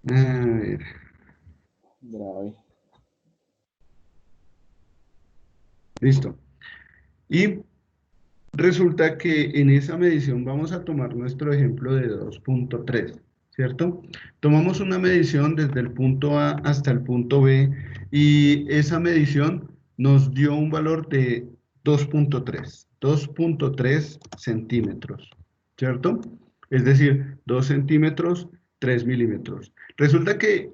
A ver, Grave. listo. Y resulta que en esa medición vamos a tomar nuestro ejemplo de 2.3, ¿cierto? Tomamos una medición desde el punto A hasta el punto B y esa medición nos dio un valor de 2.3 centímetros, ¿cierto? Es decir, 2 centímetros, 3 milímetros. Resulta que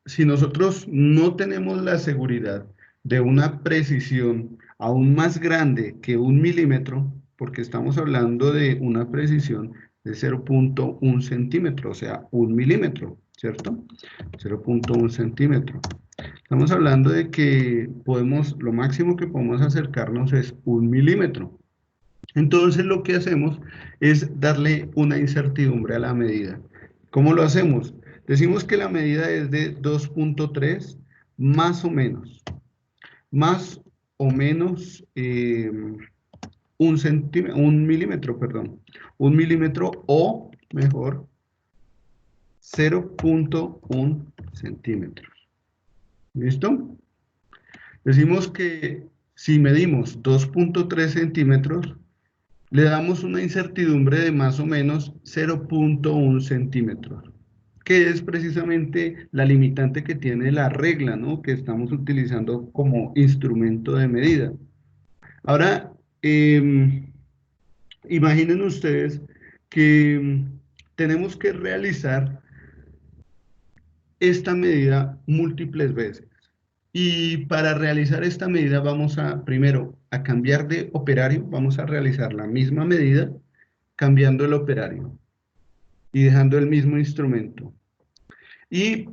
si nosotros no tenemos la seguridad de una precisión aún más grande que 1 milímetro, porque estamos hablando de una precisión de 0.1 centímetro, o sea, 1 milímetro, ¿cierto? 0.1 centímetro. Estamos hablando de que podemos, lo máximo que podemos acercarnos es 1 milímetro. Entonces lo que hacemos es darle una incertidumbre a la medida. ¿Cómo lo hacemos? Decimos que la medida es de 2.3 más o menos, más o menos 1 milímetro, perdón, 1 milímetro o mejor 0.1 centímetros. ¿Listo? Decimos que si medimos 2.3 centímetros, le damos una incertidumbre de más o menos 0.1 centímetros, que es precisamente la limitante que tiene la regla, ¿no? Que estamos utilizando como instrumento de medida. Ahora, imaginen ustedes que tenemos que realizar esta medida múltiples veces. Y para realizar esta medida vamos a, primero, a cambiar de operario, vamos a realizar la misma medida cambiando el operario y dejando el mismo instrumento. Y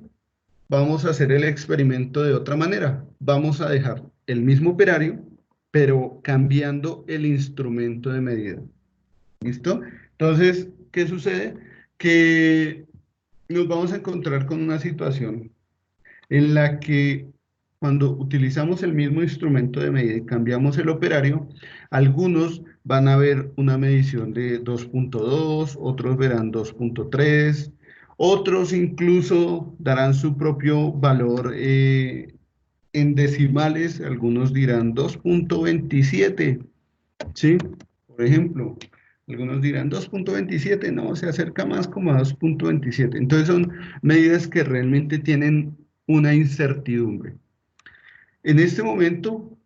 vamos a hacer el experimento de otra manera. Vamos a dejar el mismo operario, pero cambiando el instrumento de medida. ¿Listo? Entonces, ¿qué sucede? Que nos vamos a encontrar con una situación en la que cuando utilizamos el mismo instrumento de medida y cambiamos el operario, algunos van a ver una medición de 2.2, otros verán 2.3, otros incluso darán su propio valor en decimales, algunos dirán 2.27, ¿sí? Por ejemplo, algunos dirán 2.27, no, se acerca más como a 2.27. Entonces son medidas que realmente tienen una incertidumbre. En este momento,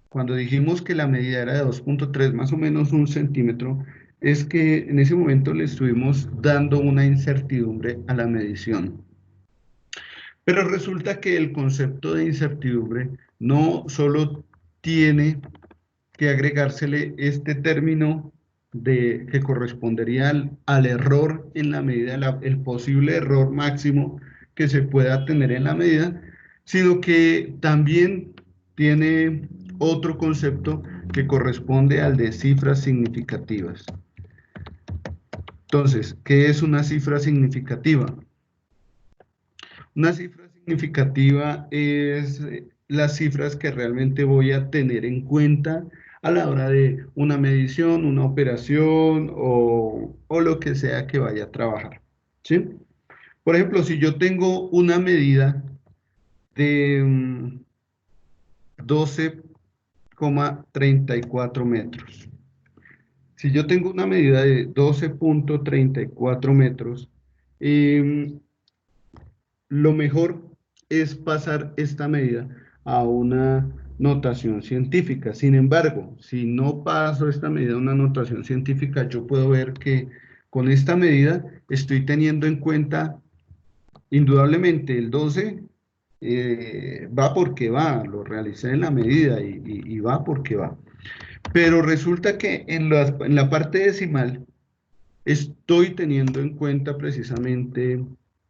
cuando dijimos que la medida era de 2.3, más o menos 1 centímetro, es que en ese momento le estuvimos dando una incertidumbre a la medición. Pero resulta que el concepto de incertidumbre no solo tiene que agregársele este término que correspondería al error en la medida, el posible error máximo que se pueda tener en la medida, sino que también tiene otro concepto que corresponde al de cifras significativas. Entonces, ¿qué es una cifra significativa? Una cifra significativa es las cifras que realmente voy a tener en cuenta a la hora de una medición, una operación o lo que sea que vaya a trabajar. ¿Sí? Por ejemplo, si yo tengo una medida de 12,34 metros. Si yo tengo una medida de 12,34 metros, em, lo mejor es pasar esta medida a una notación científica. Sin embargo, si no paso esta medida a una notación científica, yo puedo ver que con esta medida estoy teniendo en cuenta indudablemente el 12 va porque va, lo realicé en la medida y va porque va. Pero resulta que en la parte decimal estoy teniendo en cuenta precisamente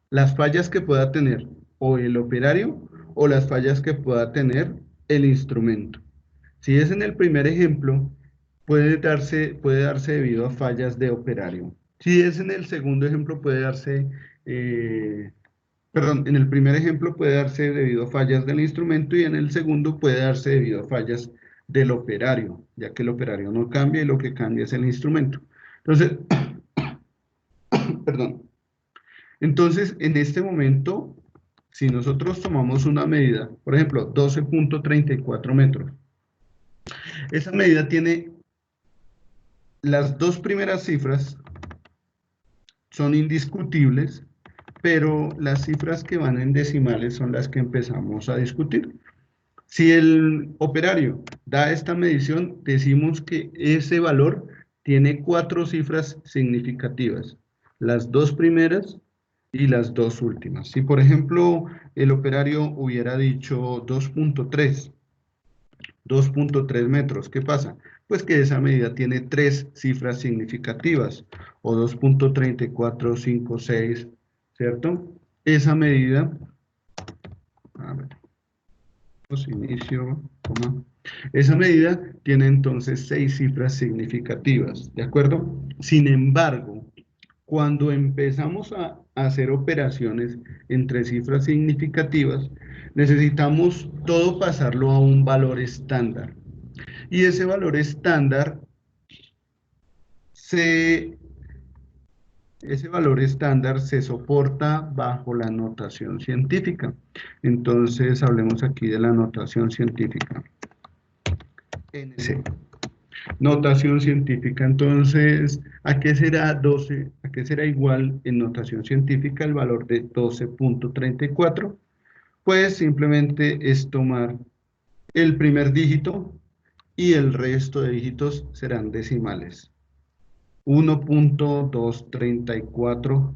las fallas que pueda tener o el operario o las fallas que pueda tener el instrumento. Si es en el primer ejemplo, puede darse debido a fallas de operario. Si es en el segundo ejemplo, eh, perdón, en el primer ejemplo puede darse debido a fallas del instrumento y en el segundo puede darse debido a fallas del operario, ya que el operario no cambia y lo que cambia es el instrumento. Entonces, perdón. Entonces, en este momento, si nosotros tomamos una medida, por ejemplo, 12.34 metros, esa medida tiene las dos primeras cifras, son indiscutibles, pero las cifras que van en decimales son las que empezamos a discutir. Si el operario da esta medición, decimos que ese valor tiene cuatro cifras significativas, las dos primeras y las dos últimas. Si, por ejemplo, el operario hubiera dicho 2.3 metros, ¿qué pasa? Pues que esa medida tiene tres cifras significativas, o 2.3456, ¿cierto? Esa medida, a ver, pues inicio, coma. Esa medida tiene entonces seis cifras significativas, ¿de acuerdo? Sin embargo, cuando empezamos a hacer operaciones entre cifras significativas, necesitamos todo pasarlo a un valor estándar. Y ese valor estándar se, ese valor estándar se soporta bajo la notación científica. Entonces, hablemos aquí de la notación científica. NC. Notación científica. Entonces, ¿a qué será 12? ¿A qué será igual en notación científica el valor de 12.34? Pues simplemente es tomar el primer dígito y el resto de dígitos serán decimales. 1.234,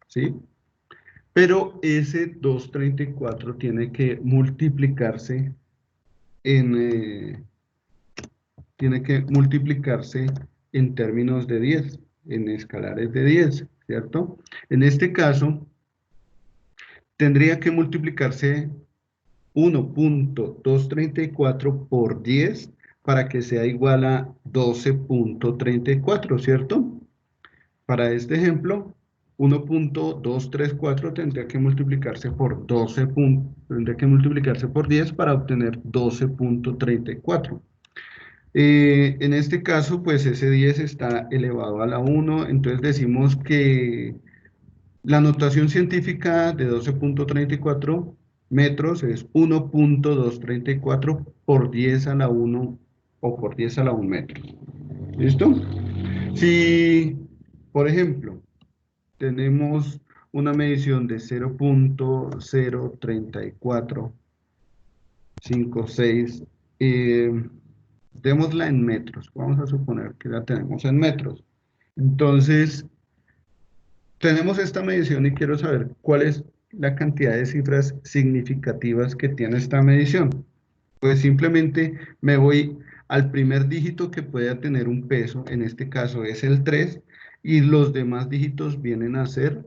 ¿sí? Pero ese 234 tiene que multiplicarse tiene que multiplicarse en términos de 10, en escalares de 10, ¿cierto? En este caso, tendría que multiplicarse 1.234 por 10 para que sea igual a 12.34, ¿cierto? Para este ejemplo, 1.234 tendría que multiplicarse por 10 para obtener 12.34. En este caso, pues ese 10 está elevado a la 1, entonces decimos que la notación científica de 12.34 metros es 1.234 por 10 a la 1 o por 10 a la 1 metros. ¿Listo? Si, por ejemplo, tenemos una medición de 0.03456, démosla en metros, vamos a suponer que la tenemos en metros. Entonces, tenemos esta medición y quiero saber cuál es la cantidad de cifras significativas que tiene esta medición. Pues simplemente me voy al primer dígito que pueda tener un peso, en este caso es el 3, y los demás dígitos vienen a ser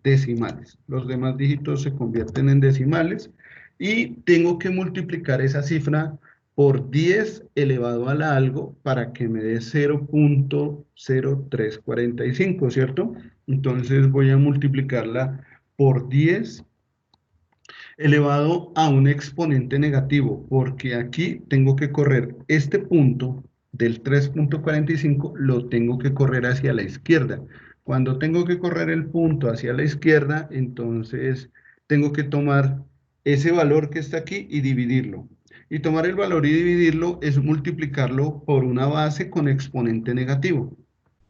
decimales. Los demás dígitos se convierten en decimales y tengo que multiplicar esa cifra por 10 elevado a la algo para que me dé 0.0345, ¿cierto? Entonces voy a multiplicarla por 10 elevado a un exponente negativo, porque aquí tengo que correr este punto del 3.45, lo tengo que correr hacia la izquierda. Cuando tengo que correr el punto hacia la izquierda, entonces tengo que tomar ese valor que está aquí y dividirlo. Y tomar el valor y dividirlo es multiplicarlo por una base con exponente negativo.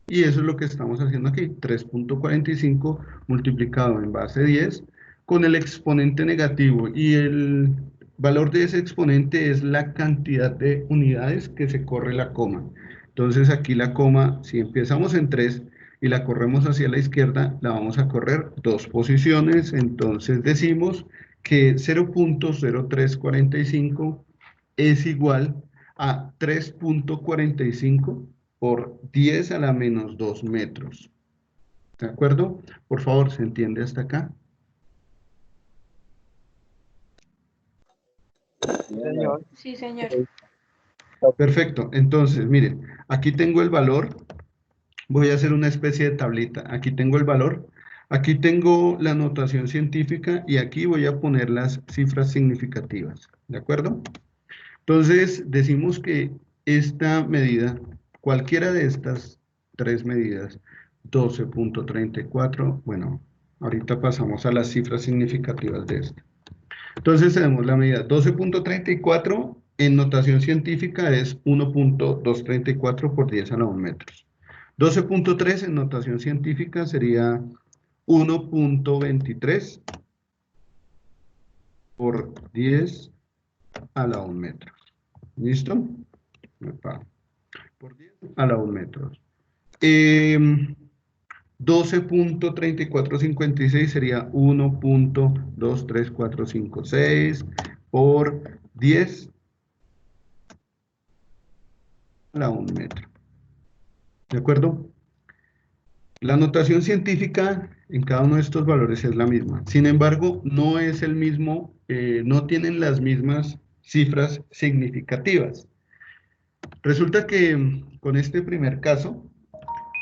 Y eso es lo que estamos haciendo aquí, 3.45 multiplicado en base 10 con el exponente negativo. Y el valor de ese exponente es la cantidad de unidades que se corre la coma. Entonces aquí la coma, si empezamos en 3 y la corremos hacia la izquierda, la vamos a correr dos posiciones. Entonces decimos que 0.0345 es igual a 3.45 por 10 a la menos 2 metros. ¿De acuerdo? Por favor, ¿se entiende hasta acá? Señor. Sí, señor. Perfecto. Entonces, miren, aquí tengo el valor. Voy a hacer una especie de tablita. Aquí tengo el valor. Aquí tengo la notación científica y aquí voy a poner las cifras significativas. ¿De acuerdo? Entonces, decimos que esta medida, cualquiera de estas tres medidas, 12.34, bueno, Ahorita pasamos a las cifras significativas de esto. Entonces tenemos la medida 12.34 en notación científica es 1.234 por 10 a la 1 metros. 12.3 en notación científica sería 1.23 por 10 a la 1 metros. ¿Listo? Por 10 a la 1 metros. 12.3456 sería 1.23456 por 10 a la 1 metro. ¿De acuerdo? La notación científica en cada uno de estos valores es la misma. Sin embargo, no es el mismo, no tienen las mismas cifras significativas. Resulta que con este primer caso,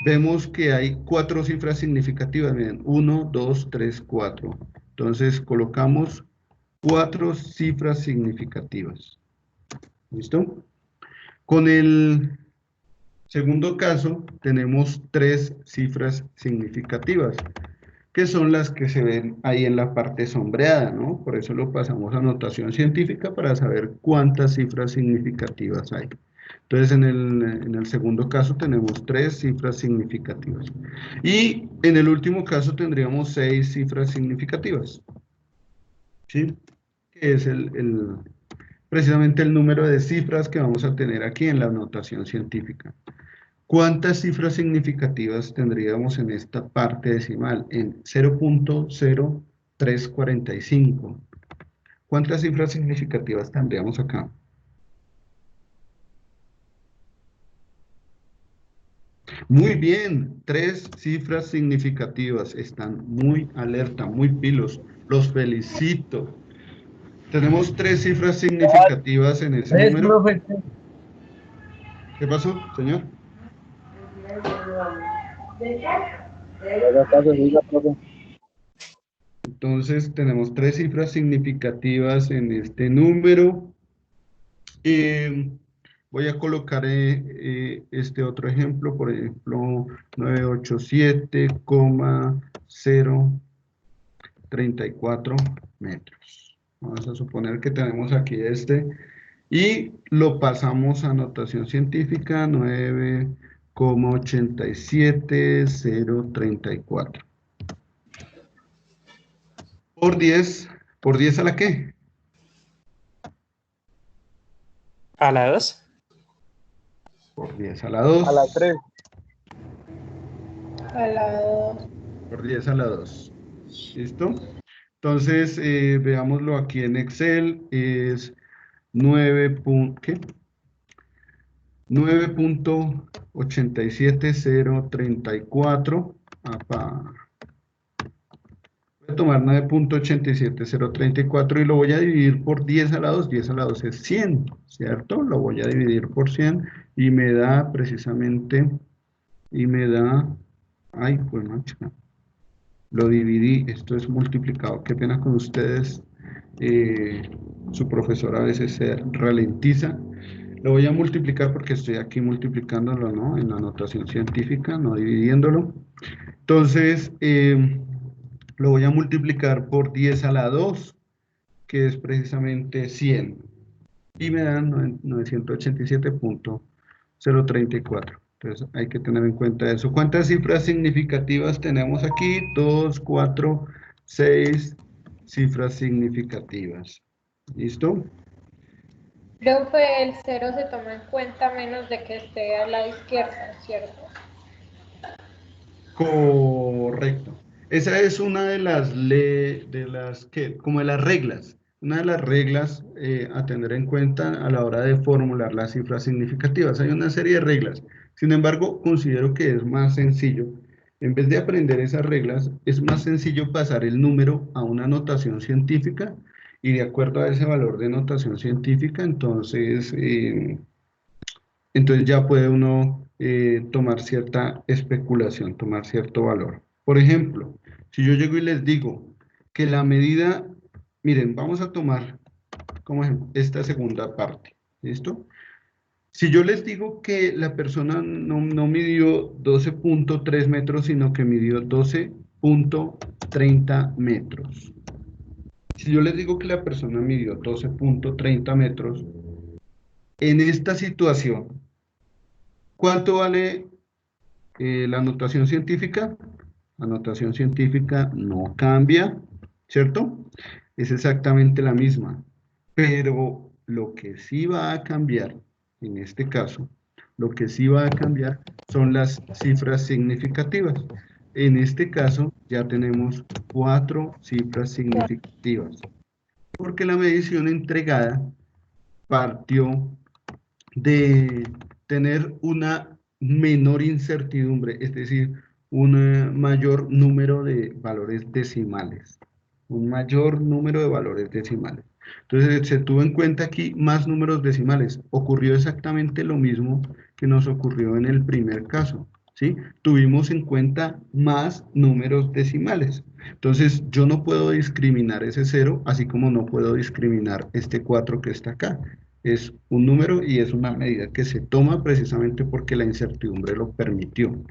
vemos que hay 4 cifras significativas. Miren, 1, 2, 3, 4. Entonces colocamos 4 cifras significativas. ¿Listo? Con el segundo caso tenemos 3 cifras significativas, que son las que se ven ahí en la parte sombreada, ¿no? Por eso lo pasamos a notación científica para saber cuántas cifras significativas hay. Entonces, en el segundo caso tenemos 3 cifras significativas. Y en el último caso tendríamos 6 cifras significativas. ¿Sí? Que es precisamente el número de cifras que vamos a tener aquí en la notación científica. ¿Cuántas cifras significativas tendríamos en esta parte decimal? En 0.0345. ¿Cuántas cifras significativas tendríamos acá? Muy bien, 3 cifras significativas. Están muy alerta, muy pilos. Los felicito. Tenemos 3 cifras significativas en ese ¿Ves, número. profe? ¿Qué pasó, señor? Haga caso, diga, profe. Entonces, tenemos 3 cifras significativas en este número. Voy a colocar este otro ejemplo, por ejemplo, 987,034 metros. Vamos a suponer que tenemos aquí este y lo pasamos a notación científica 9,87034. ¿Por 10 a la qué? ¿A la 2? Por 10 a la 2. A la 3. A la 2. Por 10 a la 2. ¿Listo? Entonces, veámoslo aquí en Excel, es 9.87034. Voy a tomar 9.87034 y lo voy a dividir por 10 a la 2. 10 a la 2 es 100, ¿cierto? Lo voy a dividir por 100 y me da precisamente, ay, pues macho, lo dividí, esto es multiplicado, qué pena con ustedes, su profesor a veces se ralentiza. Lo voy a multiplicar porque estoy aquí multiplicándolo, ¿no? En la notación científica, no dividiéndolo. Entonces, lo voy a multiplicar por 10 a la 2, que es precisamente 100. Y me dan 987.034. Entonces hay que tener en cuenta eso. ¿Cuántas cifras significativas tenemos aquí? 2, 4, 6 cifras significativas. ¿Listo? Profe, el 0 se toma en cuenta menos de que esté a la izquierda, ¿cierto? Correcto. Esa es una de las como de las reglas. Una de las reglas a tener en cuenta a la hora de formular las cifras significativas. Hay una serie de reglas. Sin embargo, considero que es más sencillo. En vez de aprender esas reglas, es más sencillo pasar el número a una notación científica y de acuerdo a ese valor de notación científica, entonces ya puede uno tomar cierta especulación, tomar cierto valor. Por ejemplo, si yo llego y les digo que la medida, miren, vamos a tomar como ejemplo esta segunda parte, ¿listo? Si yo les digo que la persona no midió 12.3 metros, sino que midió 12 12.30 metros. Si yo les digo que la persona midió 12.30 metros, en esta situación, ¿cuánto vale la notación científica? La notación científica no cambia, ¿cierto? Es exactamente la misma. Pero lo que sí va a cambiar, en este caso, lo que sí va a cambiar son las cifras significativas. En este caso ya tenemos 4 cifras significativas, porque la medición entregada partió de tener una menor incertidumbre, es decir, un mayor número de valores decimales, un mayor número de valores decimales. Entonces se tuvo en cuenta aquí más números decimales. Ocurrió exactamente lo mismo que nos ocurrió en el primer caso, ¿sí? Tuvimos en cuenta más números decimales. Entonces yo no puedo discriminar ese 0, así como no puedo discriminar este 4 que está acá. Es un número y es una medida que se toma precisamente porque la incertidumbre lo permitió.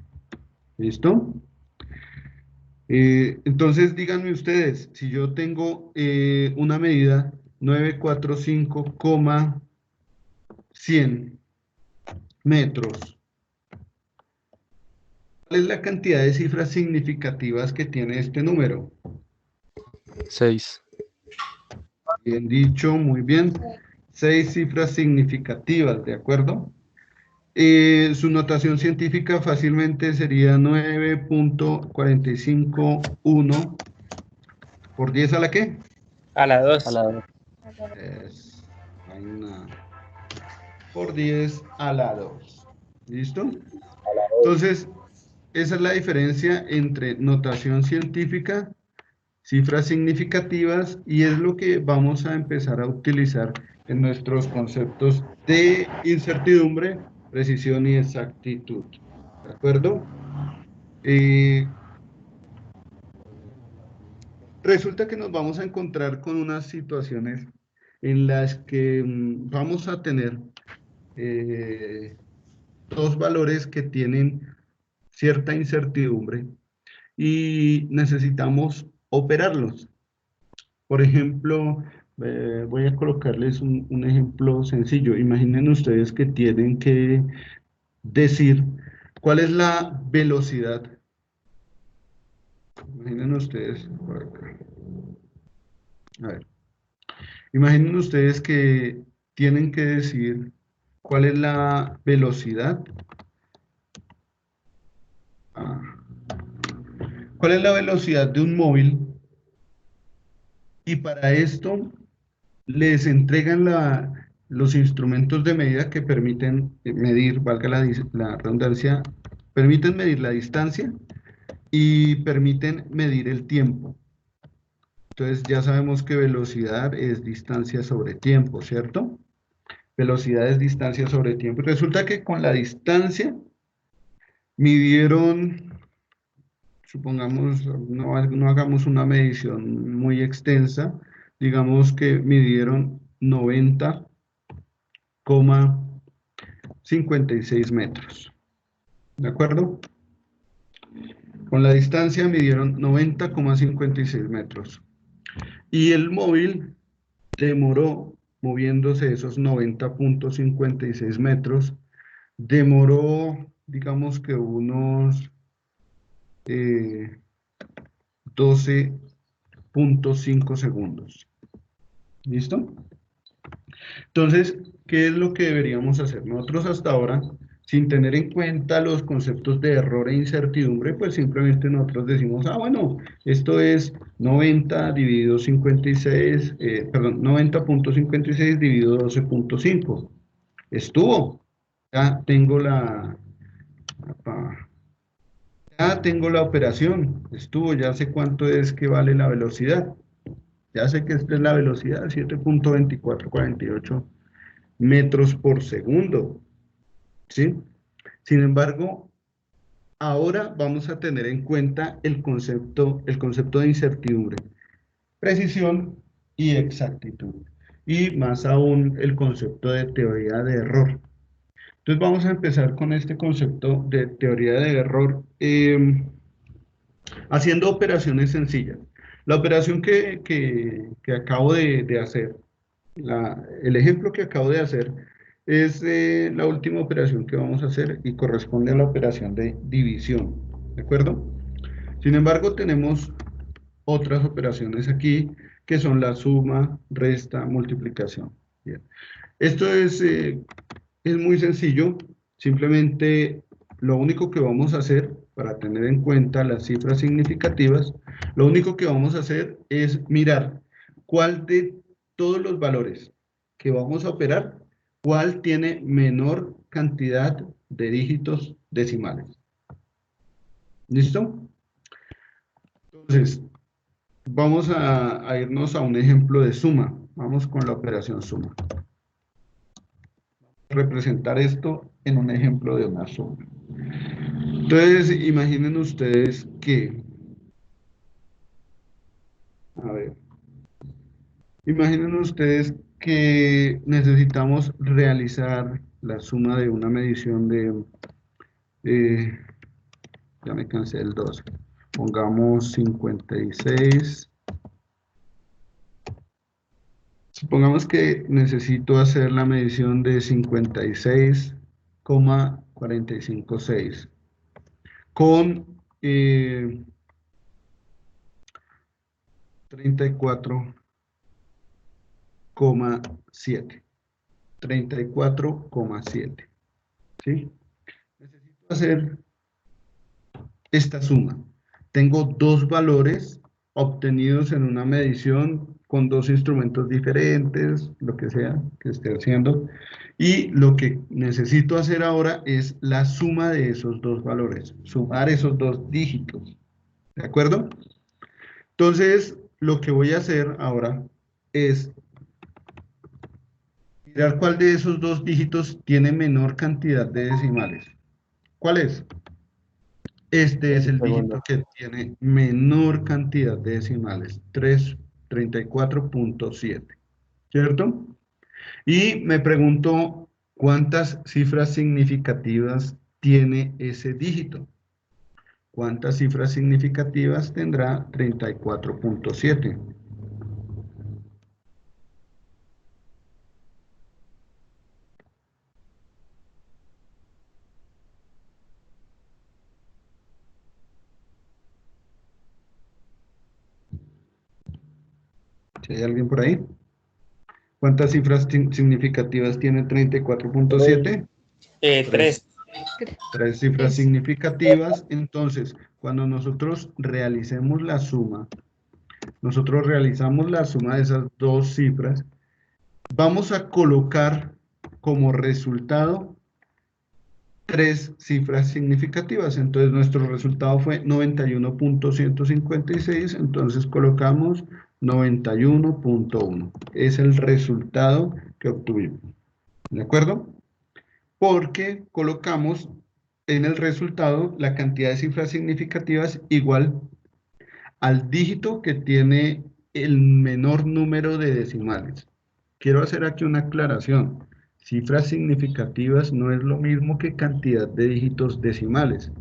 ¿Listo? Entonces díganme ustedes, si yo tengo una medida 945,100 metros, ¿cuál es la cantidad de cifras significativas que tiene este número? 6. Bien dicho, muy bien. 6 cifras significativas, ¿de acuerdo? Su notación científica fácilmente sería 9.451 por 10 a la ¿qué? A la A 2. la 2. Es, hay una, por 10 a la 2. ¿Listo? Entonces, esa es la diferencia entre notación científica, cifras significativas, y es lo que vamos a empezar a utilizar en nuestros conceptos de incertidumbre, precisión y exactitud. ¿De acuerdo? Resulta que nos vamos a encontrar con unas situaciones en las que vamos a tener dos valores que tienen cierta incertidumbre y necesitamos operarlos. Por ejemplo, voy a colocarles un ejemplo sencillo. Imaginen ustedes que tienen que decir cuál es la velocidad. Imaginen ustedes, por acá. A ver, imaginen ustedes que tienen que decir cuál es la velocidad. ¿Cuál es la velocidad de un móvil? Y para esto les entregan los instrumentos de medida que permiten medir, valga la redundancia, permiten medir la distancia y permiten medir el tiempo. Entonces ya sabemos que velocidad es distancia sobre tiempo, ¿cierto? Velocidad es distancia sobre tiempo. Resulta que con la distancia midieron, supongamos, no hagamos una medición muy extensa, digamos que midieron 90,56 metros. ¿De acuerdo? Con la distancia midieron 90,56 metros. Y el móvil demoró, moviéndose esos 90,56 metros, demoró, digamos que unos 12,5 segundos. ¿Listo? Entonces, ¿qué es lo que deberíamos hacer? Nosotros hasta ahora, sin tener en cuenta los conceptos de error e incertidumbre, pues simplemente nosotros decimos, bueno, esto es 90 dividido 56, perdón, 90,56 dividido 12,5. Estuvo. Ya tengo ya tengo la operación. Estuvo, ya sé cuánto es que vale la velocidad. Ya sé que esta es la velocidad, 7.2448 metros por segundo, ¿sí? Sin embargo, ahora vamos a tener en cuenta el concepto de incertidumbre, precisión y exactitud, y más aún el concepto de teoría de error. Entonces vamos a empezar con este concepto de teoría de error. haciendo operaciones sencillas. La operación que acabo de hacer, el ejemplo que acabo de hacer, es la última operación que vamos a hacer y corresponde a la operación de división, ¿de acuerdo? Sin embargo, tenemos otras operaciones aquí que son la suma, resta, multiplicación. Bien. Esto es muy sencillo, simplemente lo único que vamos a hacer para tener en cuenta las cifras significativas, lo único que vamos a hacer es mirar cuál de todos los valores que vamos a operar, cuál tiene menor cantidad de dígitos decimales. ¿Listo? Entonces, vamos a irnos a un ejemplo de suma. Vamos con la operación suma. Representar esto en un ejemplo de una suma. Entonces, imaginen ustedes que, a ver, imaginen ustedes que necesitamos realizar la suma de una medición ya me cansé del 2, pongamos 56. Supongamos que necesito hacer la medición de 56,456 con 34,7. 34,7. ¿Sí? Necesito hacer esta suma. Tengo dos valores obtenidos en una medición con dos instrumentos diferentes, lo que sea que esté haciendo, y lo que necesito hacer ahora es la suma de esos dos valores, sumar esos dos dígitos, ¿de acuerdo? Entonces, lo que voy a hacer ahora es mirar cuál de esos dos dígitos tiene menor cantidad de decimales. ¿Cuál es? Este es el dígito que tiene menor cantidad de decimales, 34.7, ¿cierto? Y me pregunto cuántas cifras significativas tiene ese dígito. ¿Cuántas cifras significativas tendrá 34.7? ¿Si hay alguien por ahí? ¿Cuántas cifras significativas tiene 34.7? 3. Tres cifras significativas. Entonces, cuando nosotros realicemos la suma, nosotros realizamos la suma de esas dos cifras, vamos a colocar como resultado tres cifras significativas. Entonces, nuestro resultado fue 91.156, entonces colocamos 91.1. Es el resultado que obtuvimos. ¿De acuerdo? Porque colocamos en el resultado la cantidad de cifras significativas igual al dígito que tiene el menor número de decimales. Quiero hacer aquí una aclaración. Cifras significativas no es lo mismo que cantidad de dígitos decimales.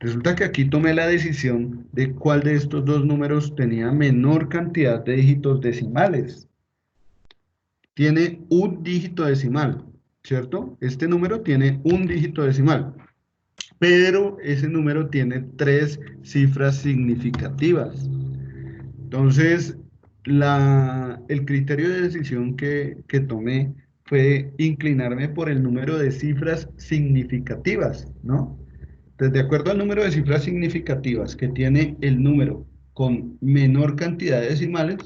Resulta que aquí tomé la decisión de cuál de estos dos números tenía menor cantidad de dígitos decimales. Tiene un dígito decimal, ¿cierto? Este número tiene un dígito decimal, pero ese número tiene tres cifras significativas. Entonces, el criterio de decisión que tomé fue inclinarme por el número de cifras significativas, ¿no? Entonces, de acuerdo al número de cifras significativas que tiene el número con menor cantidad de decimales,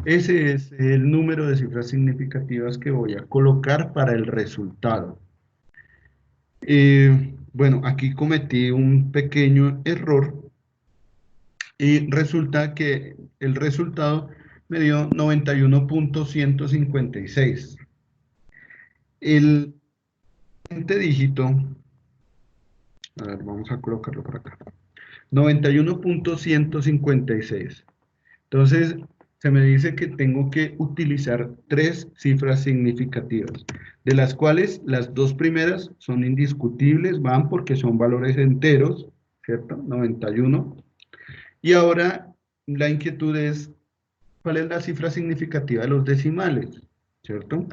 ese es el número de cifras significativas que voy a colocar para el resultado. Bueno, aquí cometí un pequeño error y resulta que el resultado me dio 91.156. El siguiente dígito, a ver, vamos a colocarlo por acá, 91.156. Entonces, se me dice que tengo que utilizar tres cifras significativas, de las cuales las dos primeras son indiscutibles, van porque son valores enteros, ¿cierto? 91. Y ahora la inquietud es, ¿cuál es la cifra significativa de los decimales? ¿Cierto?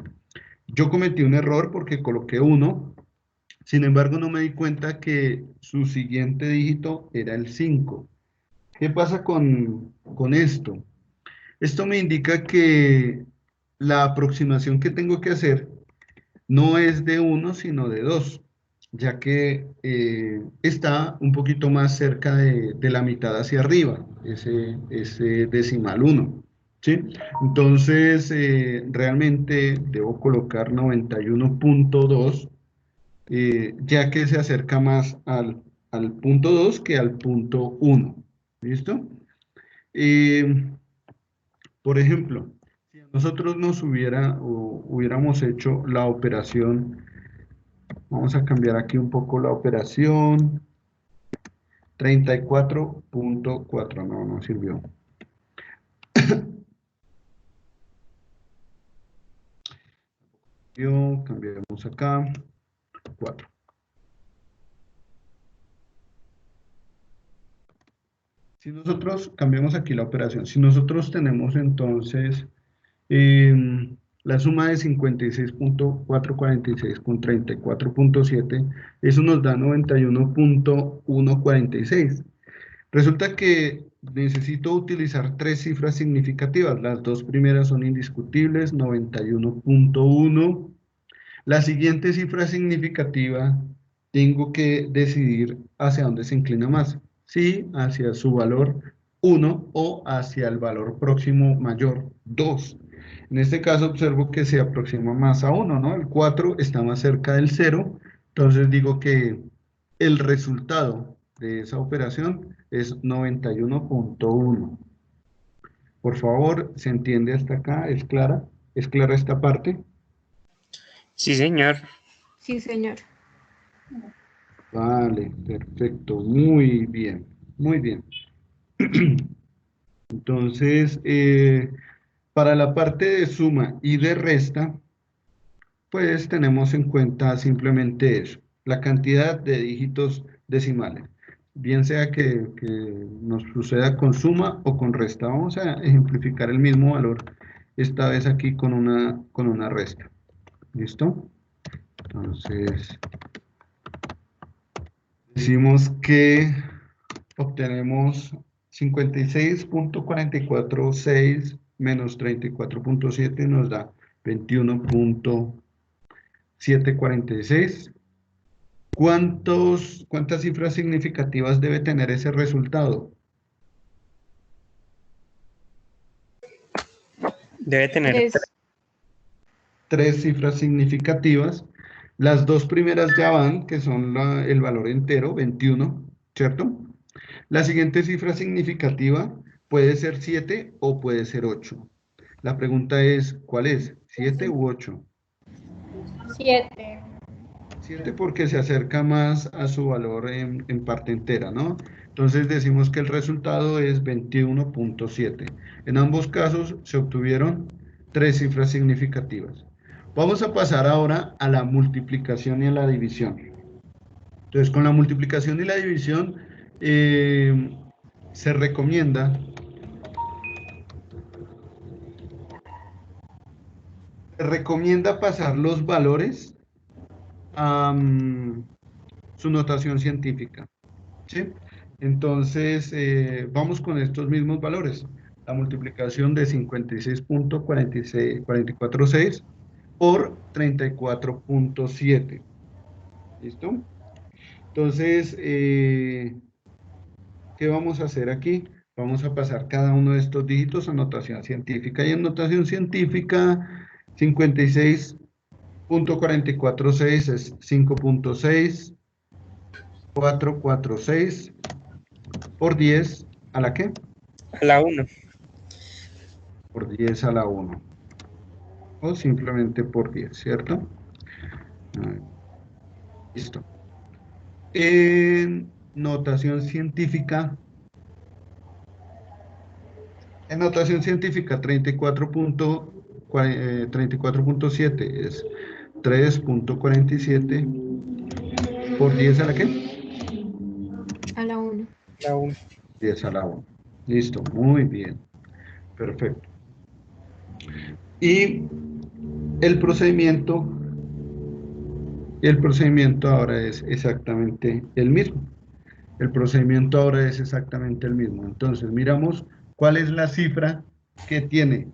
Yo cometí un error porque coloqué 1, sin embargo no me di cuenta que su siguiente dígito era el 5. ¿Qué pasa con esto? Esto me indica que la aproximación que tengo que hacer no es de 1, sino de 2, ya que está un poquito más cerca de la mitad hacia arriba, ese decimal 1. ¿Sí? Entonces, realmente debo colocar 91.2, ya que se acerca más al punto 2 que al punto 1. ¿Listo? Eh, por ejemplo, si nosotros hubiéramos hecho la operación, vamos a cambiar aquí un poco la operación, 34.4, no sirvió. Cambiamos acá, 4. Si nosotros cambiamos aquí la operación, si nosotros tenemos entonces la suma de 56.446 con 34.7, eso nos da 91.146. Resulta que necesito utilizar 3 cifras significativas. Las dos primeras son indiscutibles, 91.1. La siguiente cifra significativa, tengo que decidir hacia dónde se inclina más. Si hacia su valor 1 o hacia el valor próximo mayor 2. En este caso observo que se aproxima más a 1, ¿no? El 4 está más cerca del 0, entonces digo que el resultado de esa operación es 91.1. Por favor, ¿se entiende hasta acá? ¿Es clara? ¿Es clara esta parte? Sí, señor. Sí, señor. Vale, perfecto, muy bien, muy bien. Entonces, para la parte de suma y de resta, pues tenemos en cuenta simplemente eso, la cantidad de dígitos decimales, bien sea que nos suceda con suma o con resta. Vamos a ejemplificar el mismo valor, esta vez aquí con una resta. ¿Listo? Entonces, decimos que obtenemos 56.446 menos 34.7 nos da 21.746. ¿Cuántas cifras significativas debe tener ese resultado? Debe tener 3 cifras significativas. Las dos primeras ya van, que son el valor entero, 21, ¿cierto? La siguiente cifra significativa puede ser 7 o puede ser 8. La pregunta es, ¿cuál es? ¿7 u 8? 7. 7 porque se acerca más a su valor en parte entera, ¿no? Entonces decimos que el resultado es 21.7. En ambos casos se obtuvieron 3 cifras significativas. Vamos a pasar ahora a la multiplicación y a la división. Entonces, con la multiplicación y la división se recomienda pasar los valores a su notación científica, ¿sí? Entonces, vamos con estos mismos valores. La multiplicación de 56.446 por 34.7. ¿Listo? Entonces, ¿qué vamos a hacer aquí? Vamos a pasar cada uno de estos dígitos a notación científica. Y en notación científica, 56.446 es 5.6, 446 por 10 a la ¿qué? a la 1. Por 10 a la 1. O simplemente por 10, ¿cierto? Listo. En notación científica, 34.7 es 3.47 por 10 a la ¿qué? A la 1. La 1. 10 a la 1. Listo, muy bien, perfecto. Y el procedimiento, el procedimiento ahora es exactamente el mismo. El procedimiento ahora es exactamente el mismo. Entonces, miramos cuál es la cifra que tiene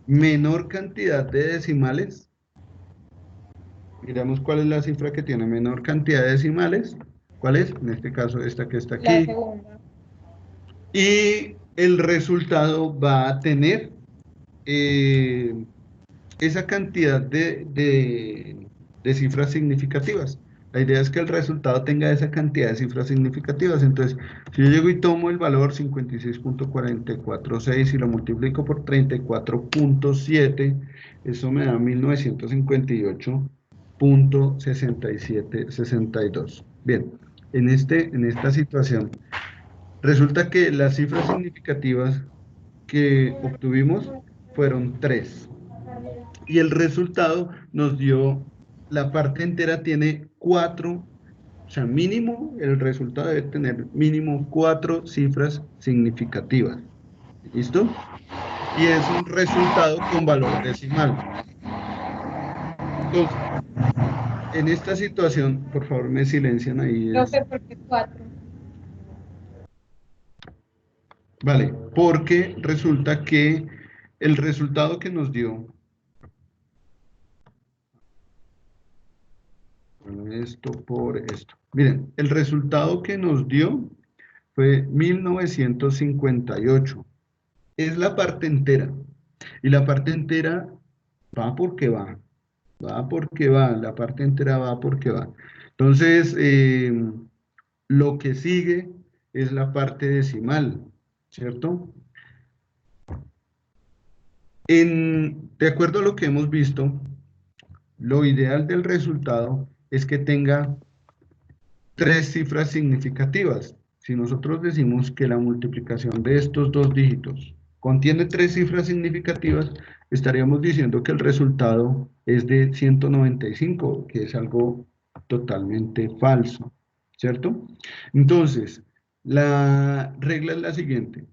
menor cantidad de decimales. Miramos cuál es la cifra que tiene menor cantidad de decimales. ¿Cuál es? En este caso, esta que está La aquí. segunda. Y el resultado va a tener eh, esa cantidad de cifras significativas. La idea es que el resultado tenga esa cantidad de cifras significativas. Entonces, si yo llego y tomo el valor 56.446 y lo multiplico por 34.7, eso me da 1958.6762. Bien, en esta situación, resulta que las cifras significativas que obtuvimos fueron 3. Y el resultado nos dio, la parte entera tiene 4, o sea, mínimo, el resultado debe tener mínimo 4 cifras significativas. ¿Listo? Y es un resultado con valor decimal. Entonces, en esta situación, por favor, me silencian ahí. Profe, ¿por qué 4? Vale, porque resulta que el resultado que nos dio, esto por esto. Miren, el resultado que nos dio fue 1958. Es la parte entera. Y la parte entera va porque va. Va porque va. La parte entera va porque va. Entonces, lo que sigue es la parte decimal, ¿cierto? De acuerdo a lo que hemos visto, lo ideal del resultado es que tenga 3 cifras significativas. Si nosotros decimos que la multiplicación de estos dos dígitos contiene 3 cifras significativas, estaríamos diciendo que el resultado es de 195, que es algo totalmente falso, ¿cierto? Entonces, la regla es la siguiente.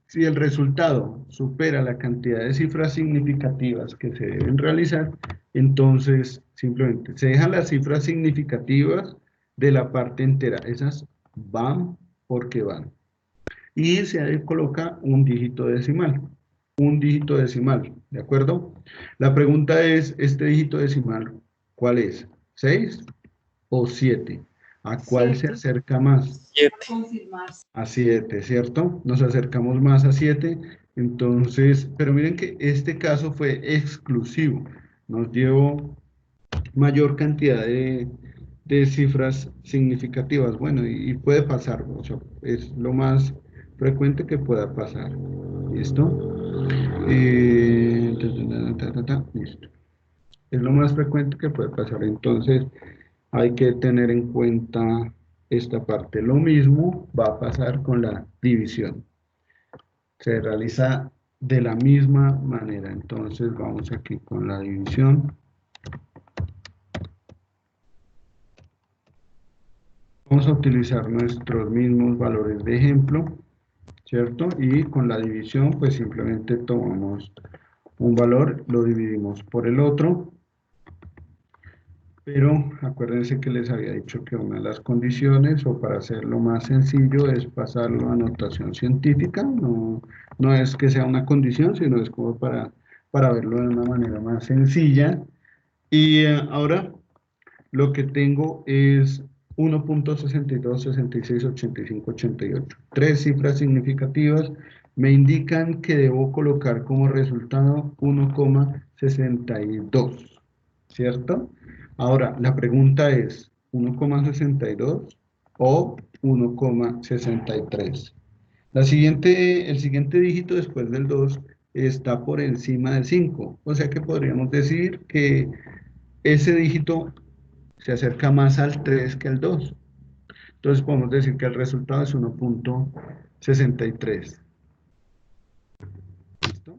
Si el resultado supera la cantidad de cifras significativas que se deben realizar, entonces simplemente se dejan las cifras significativas de la parte entera. Esas van porque van. Y se coloca un dígito decimal. Un dígito decimal, ¿de acuerdo? La pregunta es, ¿este dígito decimal cuál es? ¿6 o 7? ¿A cuál se acerca más? 7. A 7, ¿cierto? Nos acercamos más a 7. Entonces, pero miren que este caso fue exclusivo. Nos dio mayor cantidad de cifras significativas. Bueno, y puede pasar, o sea, es lo más frecuente que pueda pasar. ¿Listo? Listo. Es lo más frecuente que puede pasar. Entonces, hay que tener en cuenta esta parte. Lo mismo va a pasar con la división. Se realiza de la misma manera. Entonces, vamos aquí con la división. Vamos a utilizar nuestros mismos valores de ejemplo, ¿cierto? Y con la división, pues simplemente tomamos un valor, lo dividimos por el otro. Pero acuérdense que les había dicho que una de las condiciones, o para hacerlo más sencillo, es pasarlo a notación científica. No, no es que sea una condición, sino es como para verlo de una manera más sencilla. Y ahora lo que tengo es 1.62, 66, 85, 88. 3 cifras significativas me indican que debo colocar como resultado 1,62, ¿cierto? Ahora, la pregunta es 1,62 o 1,63. El siguiente dígito después del 2 está por encima del 5, o sea que podríamos decir que ese dígito se acerca más al 3 que al 2. Entonces podemos decir que el resultado es 1.63. ¿Listo?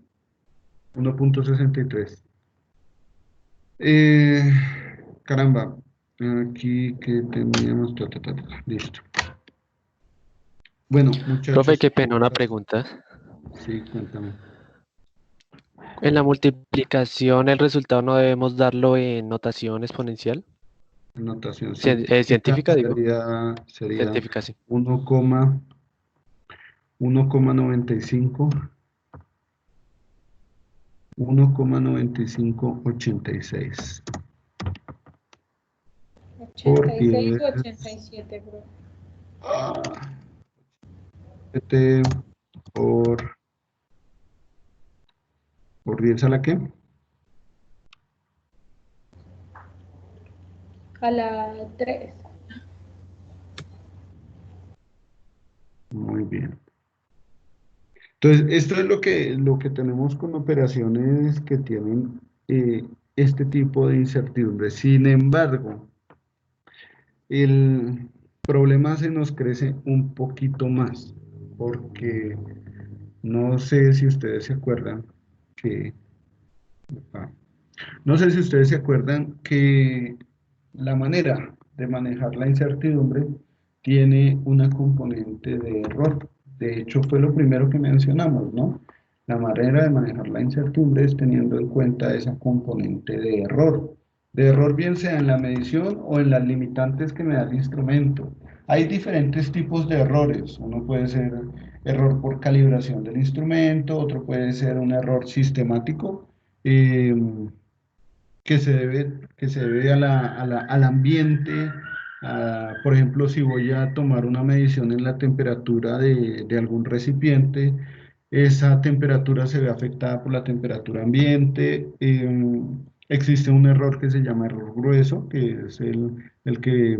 1.63. Eh, caramba, aquí que teníamos, listo. Bueno, Profe, muchachos, qué pena, una pregunta. sí, cuéntame. En la multiplicación, el resultado no debemos darlo en notación exponencial. Notación científica Científica, digo. sería Científica, sí. 1,95, 1,9586 por 86 10, o 87, bro. 7 por 10 a la qué? A la 3. Muy bien. Entonces, esto es lo que tenemos con operaciones que tienen este tipo de incertidumbre. Sin embargo, el problema se nos crece un poquito más, porque no sé si ustedes se acuerdan que, ah, no sé si ustedes se acuerdan que la manera de manejar la incertidumbre tiene una componente de error. De hecho, fue lo primero que mencionamos, ¿no? La manera de manejar la incertidumbre es teniendo en cuenta esa componente de error. De error bien sea en la medición o en las limitantes que me da el instrumento. Hay diferentes tipos de errores. Uno puede ser error por calibración del instrumento, otro puede ser un error sistemático. Que se debe al ambiente. Por ejemplo, si voy a tomar una medición en la temperatura de algún recipiente, esa temperatura se ve afectada por la temperatura ambiente. Existe un error que se llama error grueso, que es el que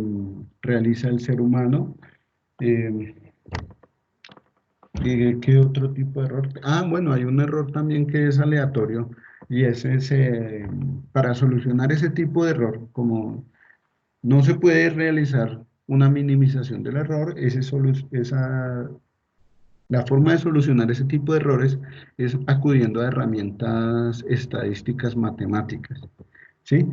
realiza el ser humano. Em, ¿Qué otro tipo de error? Bueno, hay un error también que es aleatorio y para solucionar ese tipo de error, como no se puede realizar una minimización del error, la forma de solucionar ese tipo de errores es acudiendo a herramientas estadísticas matemáticas, ¿sí?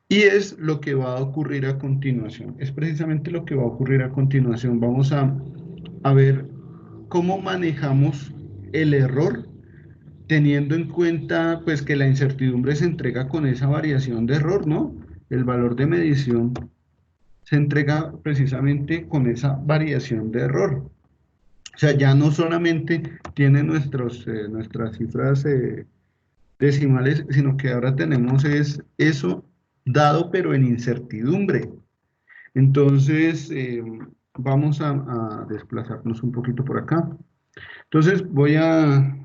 Y es lo que va a ocurrir a continuación, es precisamente lo que va a ocurrir a continuación. Vamos a ver cómo manejamos el error teniendo en cuenta pues que la incertidumbre se entrega con esa variación de error, ¿no? El valor de medición se entrega precisamente con esa variación de error. O sea, ya no solamente tiene nuestras cifras decimales, sino que ahora tenemos es eso dado pero en incertidumbre. Entonces, vamos a desplazarnos un poquito por acá. Entonces, voy a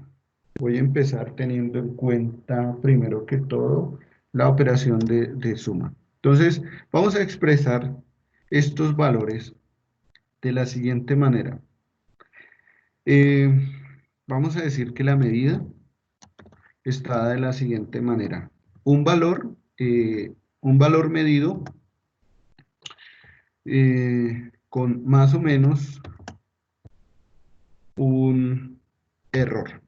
empezar teniendo en cuenta, primero que todo, la operación de suma. Entonces, vamos a expresar estos valores de la siguiente manera. Eh, Vamos a decir que la medida está de la siguiente manera. Un valor medido con más o menos un error.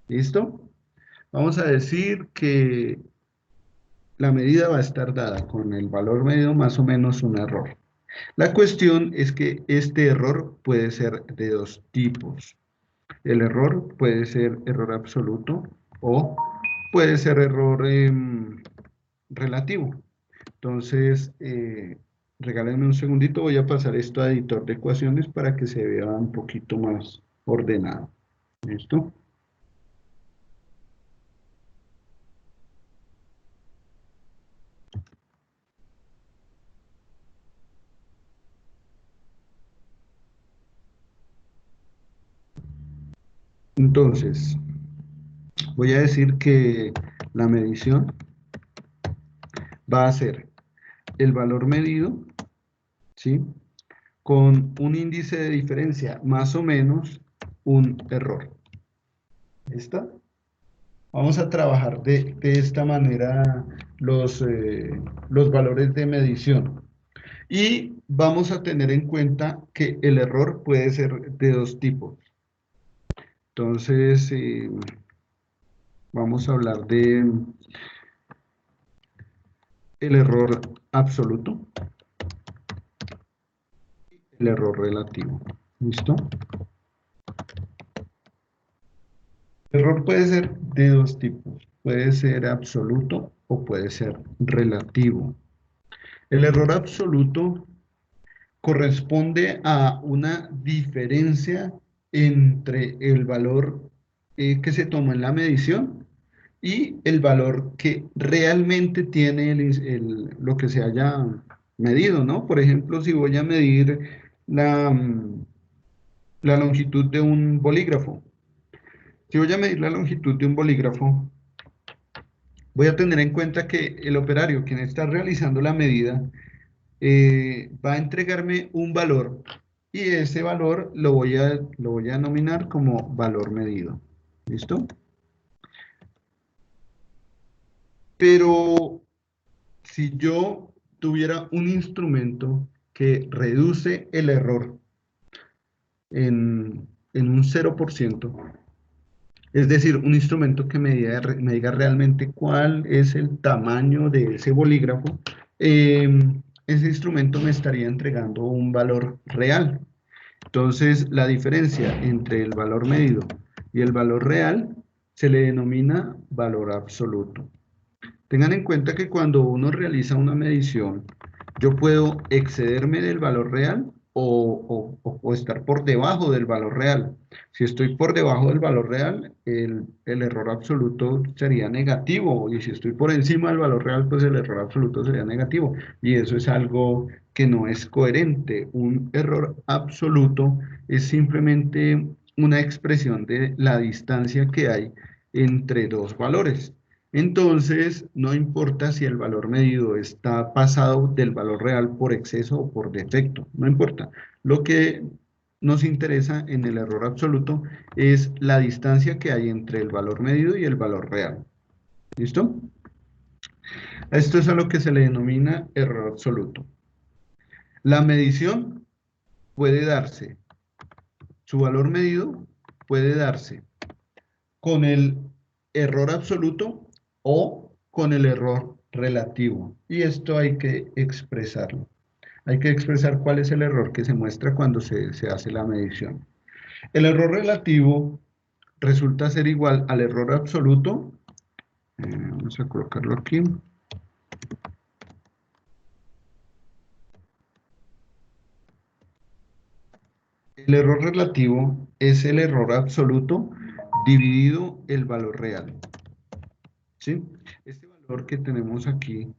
¿Listo? Vamos a decir que la medida va a estar dada con el valor medido más o menos un error. La cuestión es que este error puede ser de dos tipos. El error puede ser error absoluto o puede ser error relativo. Entonces, regálenme un segundito, voy a pasar esto a editor de ecuaciones para que se vea un poquito más ordenado. ¿Listo? Entonces, voy a decir que la medición va a ser el valor medido, ¿sí? Con un índice de diferencia más o menos un error. ¿Listo? Vamos a trabajar de esta manera los valores de medición. Y vamos a tener en cuenta que el error puede ser de dos tipos. Entonces, vamos a hablar de el error absoluto, el error relativo. ¿Listo? El error puede ser de dos tipos. Puede ser absoluto o puede ser relativo. El error absoluto corresponde a una diferencia entre el valor que se tomó en la medición y el valor que realmente tiene lo que se haya medido, ¿no? Por ejemplo, si voy a medir la longitud de un bolígrafo. Si voy a medir la longitud de un bolígrafo, voy a tener en cuenta que el operario, quien está realizando la medida, va a entregarme un valor y ese valor lo voy a denominar como valor medido. ¿Listo? Pero si yo tuviera un instrumento que reduce el error en un 0%, es decir, un instrumento que me diga realmente cuál es el tamaño de ese bolígrafo, ese instrumento me estaría entregando un valor real. Entonces, la diferencia entre el valor medido y el valor real se le denomina valor absoluto. Tengan en cuenta que cuando uno realiza una medición, yo puedo excederme del valor real o estar por debajo del valor real. Si estoy por debajo del valor real, el error absoluto sería negativo, y si estoy por encima del valor real, pues el error absoluto sería negativo. Y eso es algo que no es coherente. Un error absoluto es simplemente una expresión de la distancia que hay entre dos valores. Entonces, no importa si el valor medido está pasado del valor real por exceso o por defecto, no importa. Lo que nos interesa en el error absoluto es la distancia que hay entre el valor medido y el valor real. ¿Listo? Esto es a lo que se le denomina error absoluto. La medición puede darse, su valor medido puede darse con el error absoluto o con el error relativo. Y esto hay que expresarlo. Hay que expresar cuál es el error que se muestra cuando se hace la medición. El error relativo resulta ser igual al error absoluto. Vamos a colocarlo aquí. El error relativo es el error absoluto dividido el valor real. ¿Sí? Este valor que tenemos aquí,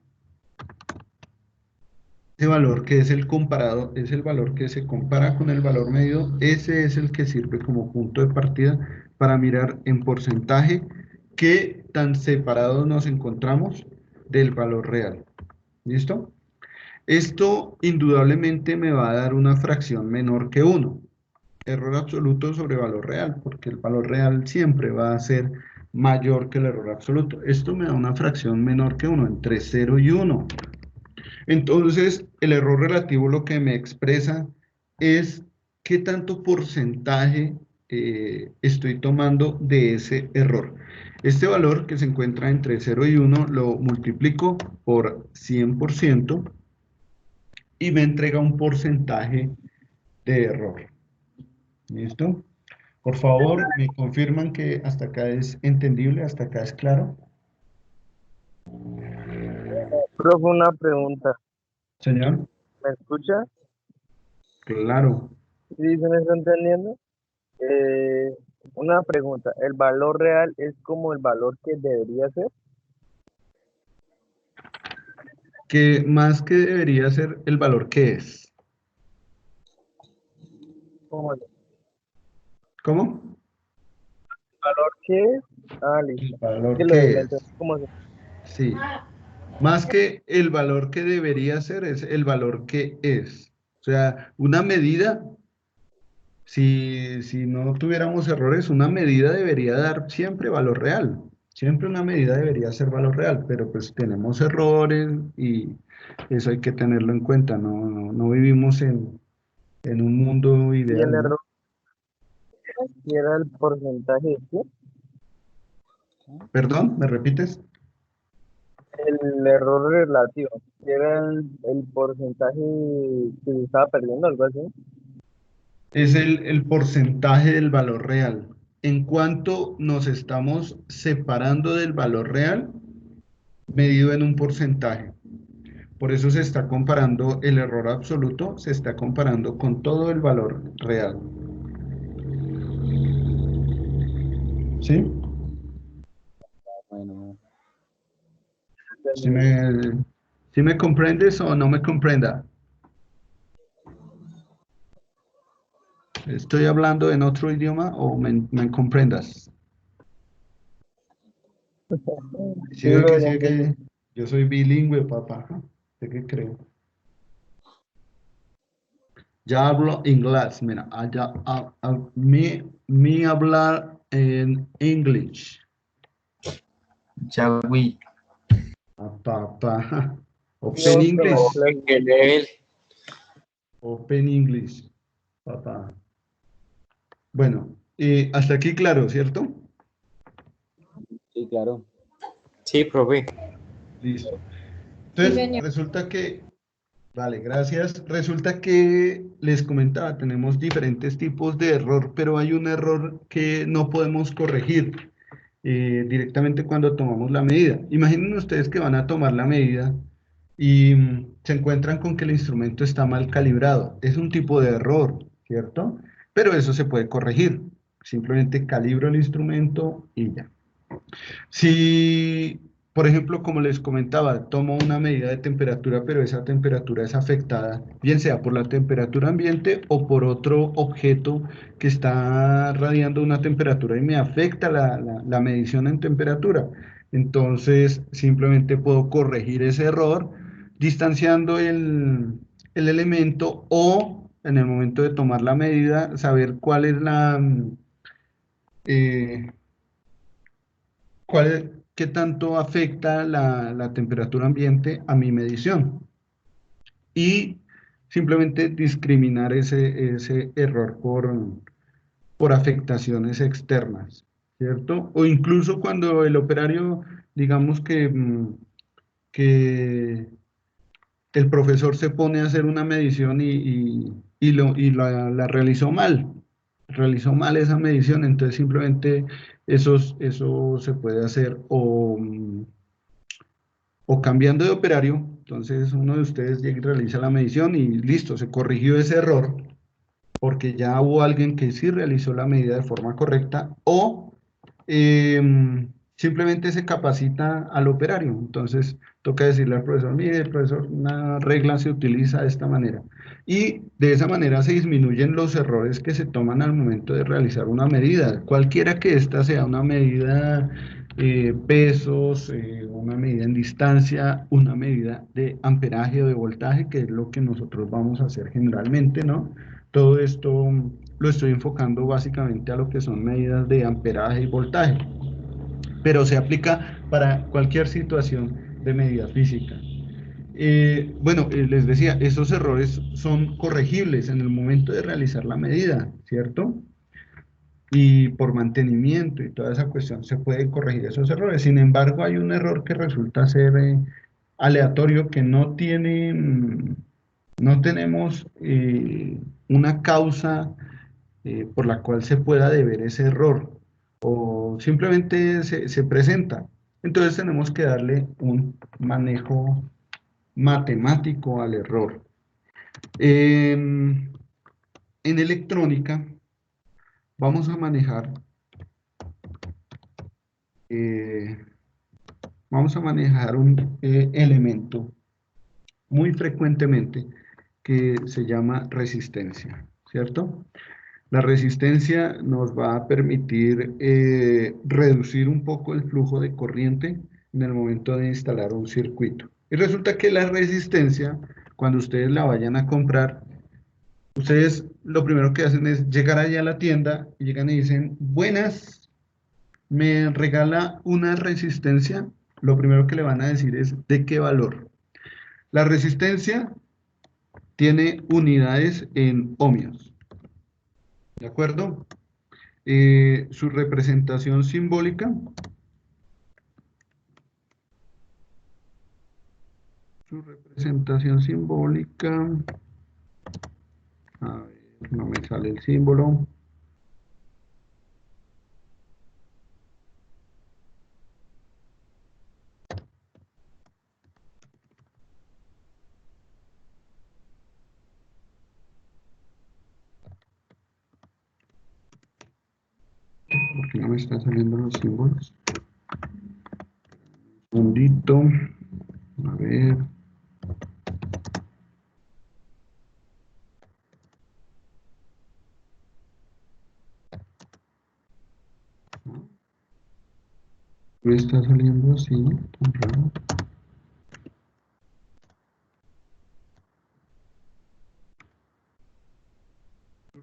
ese valor que es el comparado, es el valor que se compara con el valor medido, ese es el que sirve como punto de partida para mirar en porcentaje qué tan separados nos encontramos del valor real. ¿Listo? Esto indudablemente me va a dar una fracción menor que 1. Error absoluto sobre valor real, porque el valor real siempre va a ser mayor que el error absoluto. Esto me da una fracción menor que 1, entre 0 y 1. Entonces, el error relativo lo que me expresa es qué tanto porcentaje estoy tomando de ese error. Este valor que se encuentra entre 0 y 1 lo multiplico por 100% y me entrega un porcentaje de error. ¿Listo? Por favor, me confirman que hasta acá es entendible, hasta acá es claro. Profe, una pregunta. Señor, ¿Me escucha? claro. ¿Sí se me está entendiendo? Eh, una pregunta. ¿El valor real es como el valor que debería ser? Que más que debería ser el valor que es. ¿Cómo el ¿Cómo? valor que es? Ah, El listo. valor Que que lo es. entendí como si- Sí. Más que el valor que debería ser, es el valor que es. O sea, una medida, si no tuviéramos errores, una medida debería dar siempre valor real. Siempre una medida debería ser valor real, pero pues tenemos errores y eso hay que tenerlo en cuenta. No vivimos en un mundo Y el ideal, ¿no? error que era el porcentaje de qué? Perdón, ¿me repites? El error relativo. Que era el porcentaje que se estaba perdiendo, algo así. Es el porcentaje del valor real. en cuanto nos estamos separando del valor real, medido en un porcentaje. Por eso se está comparando el error absoluto, se está comparando con todo el valor real. ¿Sí? Bueno, ¿Sí me comprendes o no me comprenda? ¿Estoy hablando en otro idioma o me comprendas? Sí, bro, ya Sí ve entendí. que yo soy bilingüe, papá. ¿De qué creo? Ya hablo inglés, mira, me hablar en English. ya vi. Papá. Open Dios, con English. las ¿Qué nivel? Open English, papá. Bueno, hasta aquí claro, ¿cierto? Sí, claro. Sí, profe. Listo. Sí, Entonces, señor. resulta que, vale, gracias. Resulta que les comentaba, tenemos diferentes tipos de error, pero hay un error que no podemos corregir directamente cuando tomamos la medida. Imaginen ustedes que van a tomar la medida y se encuentran con que el instrumento está mal calibrado. Es un tipo de error, ¿cierto? Pero eso se puede corregir. Simplemente calibro el instrumento y ya. Si, por ejemplo, como les comentaba, tomo una medida de temperatura, pero esa temperatura es afectada, bien sea por la temperatura ambiente o por otro objeto que está radiando una temperatura y me afecta la medición en temperatura. Entonces, simplemente puedo corregir ese error distanciando el elemento o en el momento de tomar la medida, saber cuál es eh, qué tanto afecta la temperatura ambiente a mi medición y simplemente discriminar ese error por afectaciones externas, ¿cierto? O incluso cuando el operario, digamos que el profesor se pone a hacer una medición y la realizó mal esa medición, entonces simplemente eso se puede hacer o cambiando de operario, entonces uno de ustedes llega y realiza la medición y listo, se corrigió ese error porque ya hubo alguien que sí realizó la medida de forma correcta o simplemente se capacita al operario. Entonces toca decirle al profesor, mire, profesor, una regla se utiliza de esta manera. Y de esa manera se disminuyen los errores que se toman al momento de realizar una medida. Cualquiera que ésta sea una medida pesos, una medida en distancia, una medida de amperaje o de voltaje, que es lo que nosotros vamos a hacer generalmente, ¿no? Todo esto lo estoy enfocando básicamente a lo que son medidas de amperaje y voltaje, pero se aplica para cualquier situación de medida física. Bueno, les decía, esos errores son corregibles en el momento de realizar la medida, ¿cierto? Y por mantenimiento y toda esa cuestión se pueden corregir esos errores. Sin embargo, hay un error que resulta ser aleatorio, que no tenemos una causa por la cual se pueda deber ese error o simplemente se presenta. Entonces tenemos que darle un manejo matemático al error. En electrónica vamos a manejar eh, un elemento muy frecuentemente que se llama resistencia, ¿cierto? La resistencia nos va a permitir reducir un poco el flujo de corriente en el momento de instalar un circuito. Y resulta que la resistencia, cuando ustedes la vayan a comprar, ustedes lo primero que hacen es llegar allá a la tienda y llegan y dicen, buenas, ¿me regala una resistencia? Lo primero que le van a decir es, ¿de qué valor? La resistencia tiene unidades en ohmios, ¿de acuerdo? Su representación simbólica, a ver, no me sale el símbolo, porque no me están saliendo los símbolos. Un segundito. A ver. Me está saliendo así, tan raro.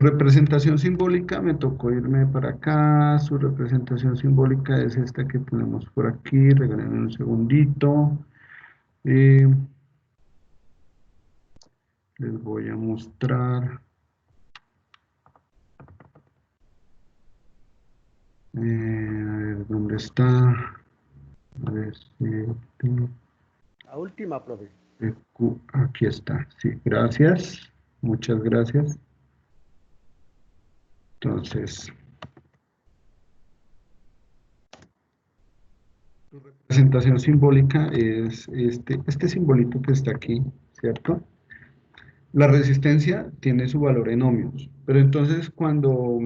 Representación simbólica, me tocó irme para acá. Su representación simbólica es esta que tenemos por aquí. Regálenme un segundito. Les voy a mostrar. A ver, ¿dónde está? A ver si... La última, profe. Aquí está. Sí, gracias. Muchas gracias. Entonces, su representación simbólica es este simbolito que está aquí, ¿cierto? La resistencia tiene su valor en ohmios, pero entonces cuando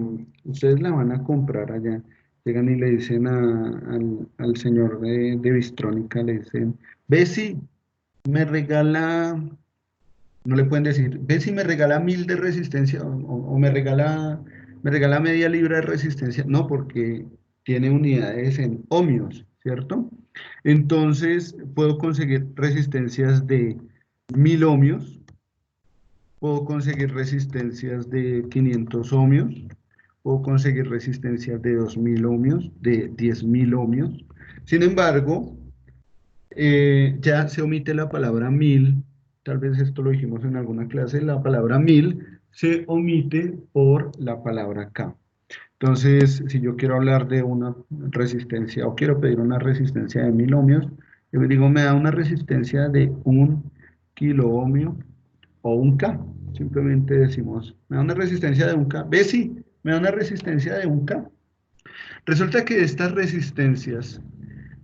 ustedes la van a comprar allá, llegan y le dicen al señor de Bistrónica, le dicen, ve si me regala, no le pueden decir, ve si me regala 1000 de resistencia o me regala media libra de resistencia, no, porque tiene unidades en ohmios, ¿cierto? Entonces puedo conseguir resistencias de 1000 ohmios, puedo conseguir resistencias de 500 ohmios, puedo conseguir resistencias de 2000 ohmios, de 10.000 ohmios. Sin embargo, ya se omite la palabra 1000, tal vez esto lo dijimos en alguna clase, la palabra 1000 se omite por la palabra K. Entonces, si yo quiero hablar de una resistencia o quiero pedir una resistencia de 1000 ohmios, yo digo, me da una resistencia de 1 kilo ohmio o un K. Simplemente decimos, me da una resistencia de 1 K. ¿Ves? Sí, me da una resistencia de 1 K. Resulta que estas resistencias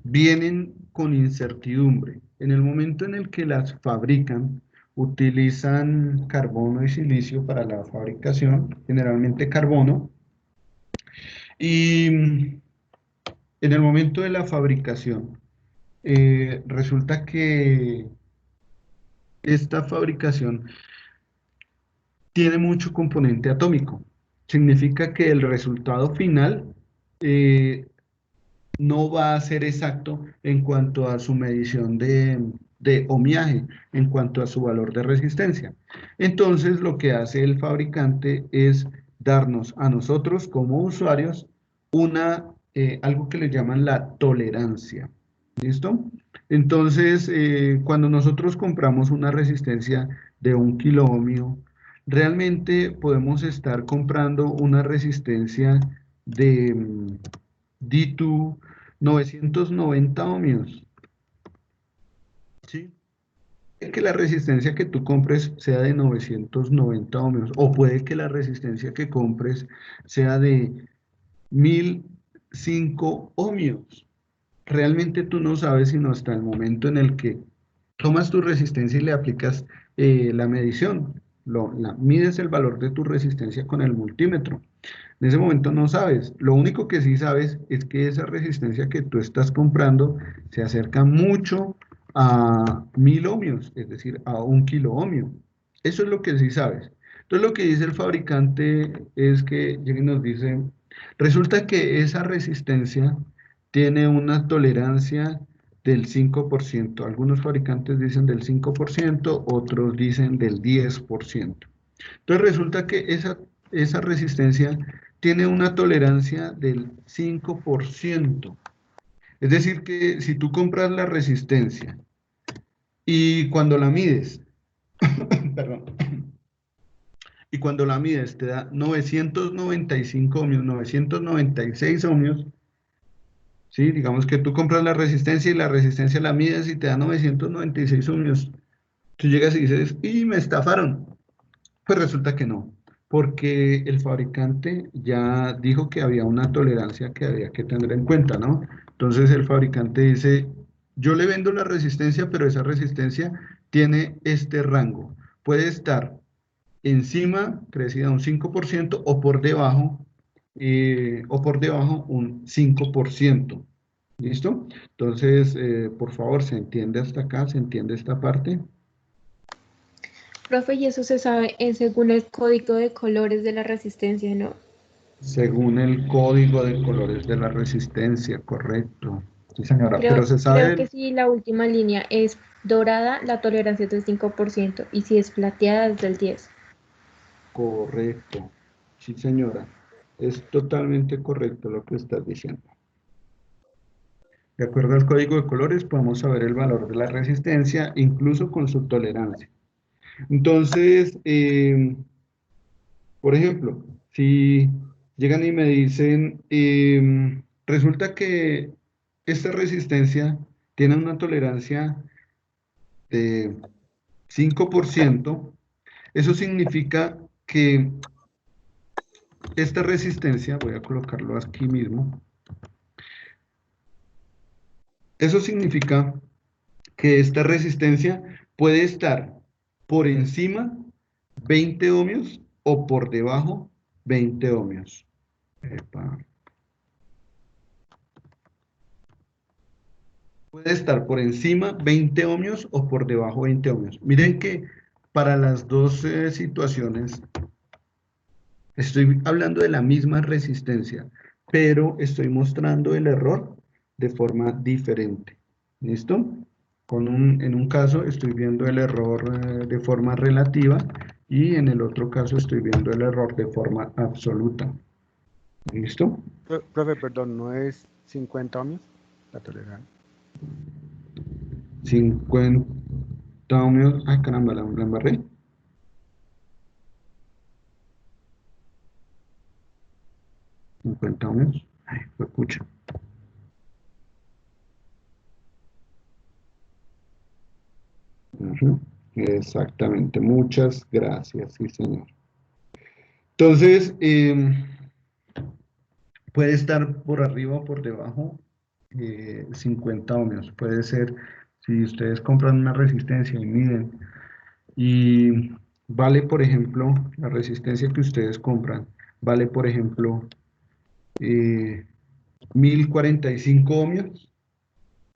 vienen con incertidumbre. En el momento en el que las fabrican, utilizan carbono y silicio para la fabricación, generalmente carbono, y en el momento de la fabricación, resulta que esta fabricación tiene mucho componente atómico. Significa que el resultado final no va a ser exacto en cuanto a su medición de ohmiaje, en cuanto a su valor de resistencia. Entonces, lo que hace el fabricante es darnos a nosotros como usuarios algo que le llaman la tolerancia. ¿Listo? Entonces, cuando nosotros compramos una resistencia de 1 kilo ohmio, realmente podemos estar comprando una resistencia de D2 990 ohmios. ¿Sí? Puede que la resistencia que tú compres sea de 990 ohmios, o puede que la resistencia que compres sea de 1005 ohmios. Realmente tú no sabes sino hasta el momento en el que tomas tu resistencia y le aplicas la medición. Mides el valor de tu resistencia con el multímetro. En ese momento no sabes. Lo único que sí sabes es que esa resistencia que tú estás comprando se acerca mucho a 1000 ohmios, es decir, a 1 kilo ohmio. Eso es lo que sí sabes. Entonces lo que dice el fabricante es que llega y nos dice, resulta que esa resistencia tiene una tolerancia del 5%. Algunos fabricantes dicen del 5%, otros dicen del 10%. Entonces resulta que esa resistencia tiene una tolerancia del 5%. Es decir, que si tú compras la resistencia y cuando la mides, perdón, y cuando la mides te da 995 ohmios, 996 ohmios, ¿sí? Digamos que tú compras la resistencia y la resistencia la mides y te da 996 ohmios. Tú llegas y dices, ¡y me estafaron! Pues resulta que no, porque el fabricante ya dijo que había una tolerancia que había que tener en cuenta, ¿no? Entonces el fabricante dice, yo le vendo la resistencia, pero esa resistencia tiene este rango. Puede estar encima, crecida un 5%, o por debajo, o por debajo un 5%. ¿Listo? Entonces, por favor, ¿se entiende hasta acá? ¿Se entiende esta parte? Profe, y eso se sabe según el código de colores de la resistencia, ¿no? Según el código de colores de la resistencia, correcto. Sí, señora, pero Creo, se creo que sabe, si la última línea es dorada, la tolerancia es del 5%, y si es plateada es del 10%. correcto. Sí, señora, es totalmente correcto lo que estás diciendo. De acuerdo al código de colores, podemos saber el valor de la resistencia, incluso con su tolerancia. Entonces, por ejemplo, si llegan y me dicen, resulta que esta resistencia tiene una tolerancia de 5%, eso significa que esta resistencia, voy a colocarlo aquí mismo, eso significa que esta resistencia puede estar por encima 20 ohmios o por debajo 20 ohmios. Epa. Puede estar por encima 20 ohmios o por debajo 20 ohmios. Miren que para las dos situaciones estoy hablando de la misma resistencia, pero estoy mostrando el error de forma diferente. ¿Listo? En un caso estoy viendo el error de forma relativa y en el otro caso estoy viendo el error de forma absoluta. ¿Listo? Profe, perdón, ¿no es 50 ohmios la tolerancia? 50 ohmios. Ay, caramba, la embarré. ¿50 ohmios? Ay, fue pucha. Ujú, exactamente, muchas gracias, sí, señor. Entonces, puede estar por arriba o por debajo 50 ohmios. Puede ser, si ustedes compran una resistencia y miden, y vale, por ejemplo, la resistencia que ustedes compran, vale, por ejemplo, 1045 ohmios,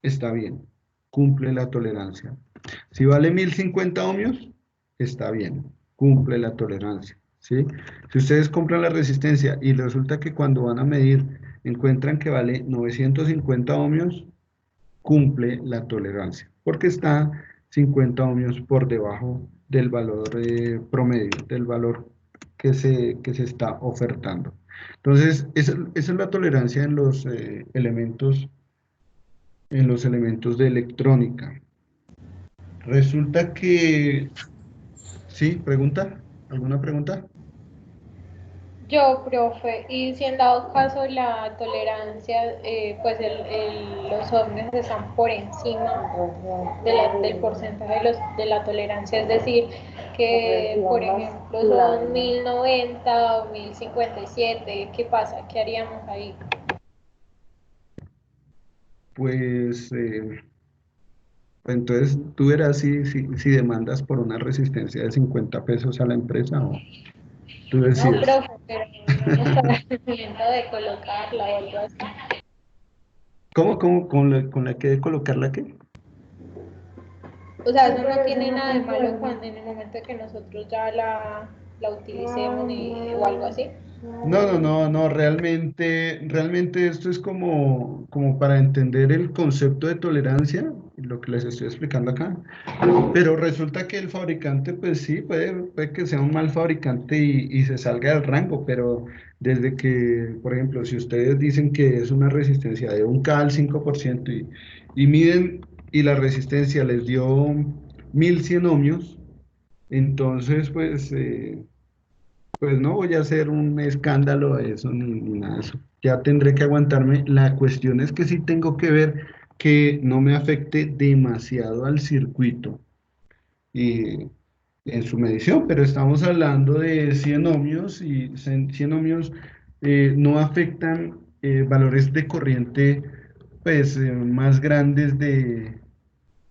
está bien, cumple la tolerancia. Si vale 1050 ohmios, está bien, cumple la tolerancia, ¿sí? Si ustedes compran la resistencia y resulta que cuando van a medir encuentran que vale 950 ohmios, cumple la tolerancia, porque está 50 ohmios por debajo del valor promedio, del valor que se está ofertando. Entonces, esa es la tolerancia en los elementos de electrónica. Resulta que, ¿sí? ¿Pregunta? ¿Alguna pregunta? Yo, profe, y si en dado caso la tolerancia, pues los ohmios están por encima del porcentaje de la tolerancia, es decir, que por ejemplo son 1090 o 1057, ¿qué pasa? ¿Qué haríamos ahí? Pues, entonces tú verás si demandas por una resistencia de 50 pesos a la empresa o tú No, decides. profe, pero digamos para el momento de colocarla o algo así. ¿Cómo? ¿Con la que de colocarla qué? O sea, eso no tiene nada de malo cuando en el momento que nosotros ya la utilicemos o algo así. No, realmente esto es como para entender el concepto de tolerancia, lo que les estoy explicando acá, pero resulta que el fabricante, pues sí, puede que sea un mal fabricante y se salga del rango, pero desde que, por ejemplo, si ustedes dicen que es una resistencia de 1K al 5% y miden y la resistencia les dio 1100 ohmios, entonces pues no voy a hacer un escándalo de eso ni nada de eso. Ya tendré que aguantarme. La cuestión es que sí tengo que ver que no me afecte demasiado al circuito y en su medición, pero estamos hablando de 100 ohmios y 100 ohmios no afectan valores de corriente pues más grandes de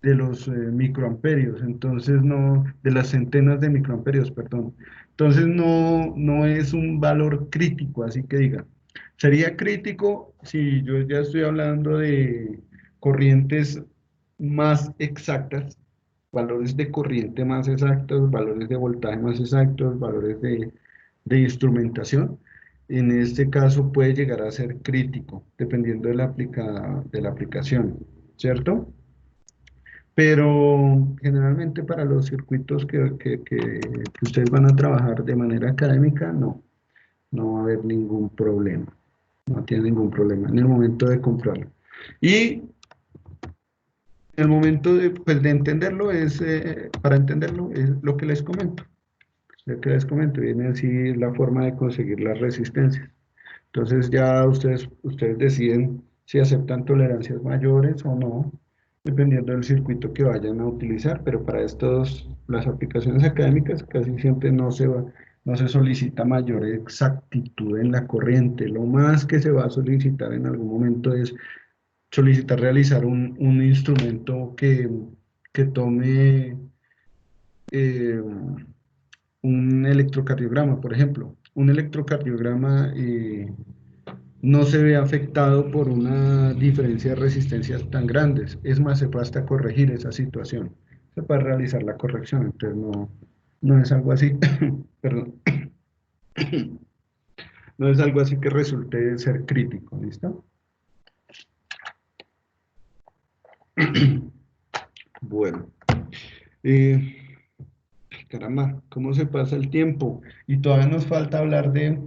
los microamperios, entonces no, de las centenas de microamperios, perdón. Entonces no es un valor crítico, así que diga. Sería crítico si yo ya estoy hablando de corrientes más exactas, valores de corriente más exactos, valores de voltaje más exactos, valores de instrumentación. En este caso puede llegar a ser crítico, dependiendo de la aplicación, ¿cierto? Pero generalmente para los circuitos que ustedes van a trabajar de manera académica, no va a haber ningún problema. No tiene ningún problema en el momento de comprarlo. Y en el momento pues, de entenderlo, para entenderlo, es lo que les comento. Lo que les comento, viene así la forma de conseguir las resistencias. Entonces ya ustedes deciden si aceptan tolerancias mayores o no, dependiendo del circuito que vayan a utilizar, pero para las aplicaciones académicas casi siempre no se solicita mayor exactitud en la corriente. Lo más que se va a solicitar en algún momento es solicitar realizar un instrumento que tome eh, un electrocardiograma, por ejemplo. Un electrocardiograma no se ve afectado por una diferencia de resistencias tan grandes. Es más, se puede hasta corregir esa situación. Se puede realizar la corrección, entonces no es algo así, perdón, no es algo así que resulte ser crítico, ¿listo? Bueno, caramba, ¿cómo se pasa el tiempo? Y todavía nos falta hablar de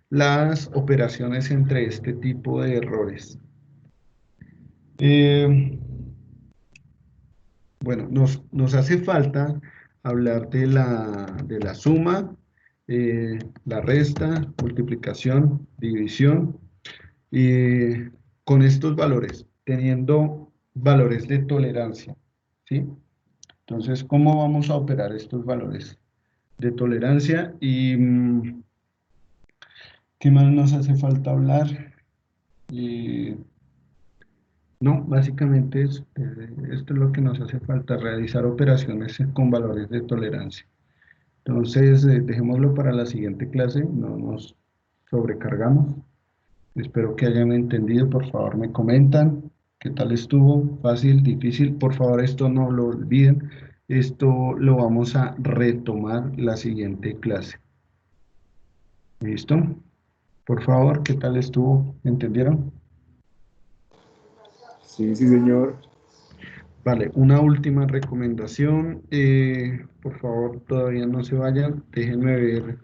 las operaciones entre este tipo de errores. Bueno, nos hace falta hablar de la suma, la resta, multiplicación, división, con estos valores, teniendo valores de tolerancia, ¿sí? Entonces, ¿cómo vamos a operar estos valores de tolerancia? Y, ¿qué más nos hace falta hablar? No, básicamente esto es lo que nos hace falta, realizar operaciones con valores de tolerancia. Entonces, dejémoslo para la siguiente clase, no nos sobrecargamos. Espero que hayan entendido, por favor me comentan qué tal estuvo, fácil, difícil. Por favor, esto no lo olviden, esto lo vamos a retomar la siguiente clase. ¿Listo? Por favor, ¿qué tal estuvo? ¿Entendieron? Sí, sí, señor. Vale, una última recomendación. Por favor, todavía no se vayan. Déjenme ver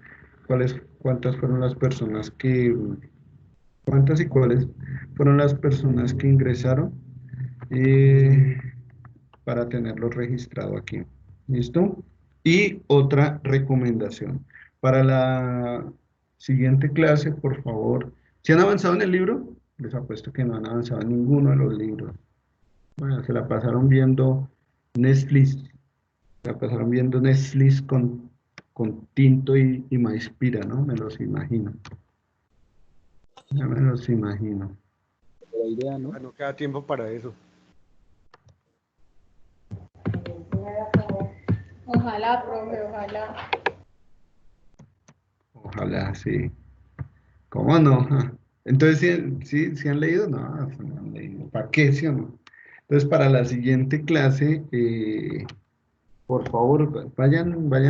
cuántas fueron las personas cuántas y cuáles fueron las personas que ingresaron eh, para tenerlo registrado aquí. ¿Listo? Y otra recomendación. Para la siguiente clase, por favor, ¿si han avanzado en el libro? Les apuesto que no han avanzado en ninguno de los libros. Bueno, se la pasaron viendo Netflix, la pasaron viendo Netflix con tinto y Maispira, ¿no? Me los imagino. Ya me los imagino. La idea, ¿no? No queda tiempo para eso. Ojalá, profe, ojalá. Ojalá, sí. ¿Cómo no? Ja. Entonces, ¿sí han leído? No, pues no han leído. ¿Para qué, sí o no? Entonces, para la siguiente clase, por favor, vayan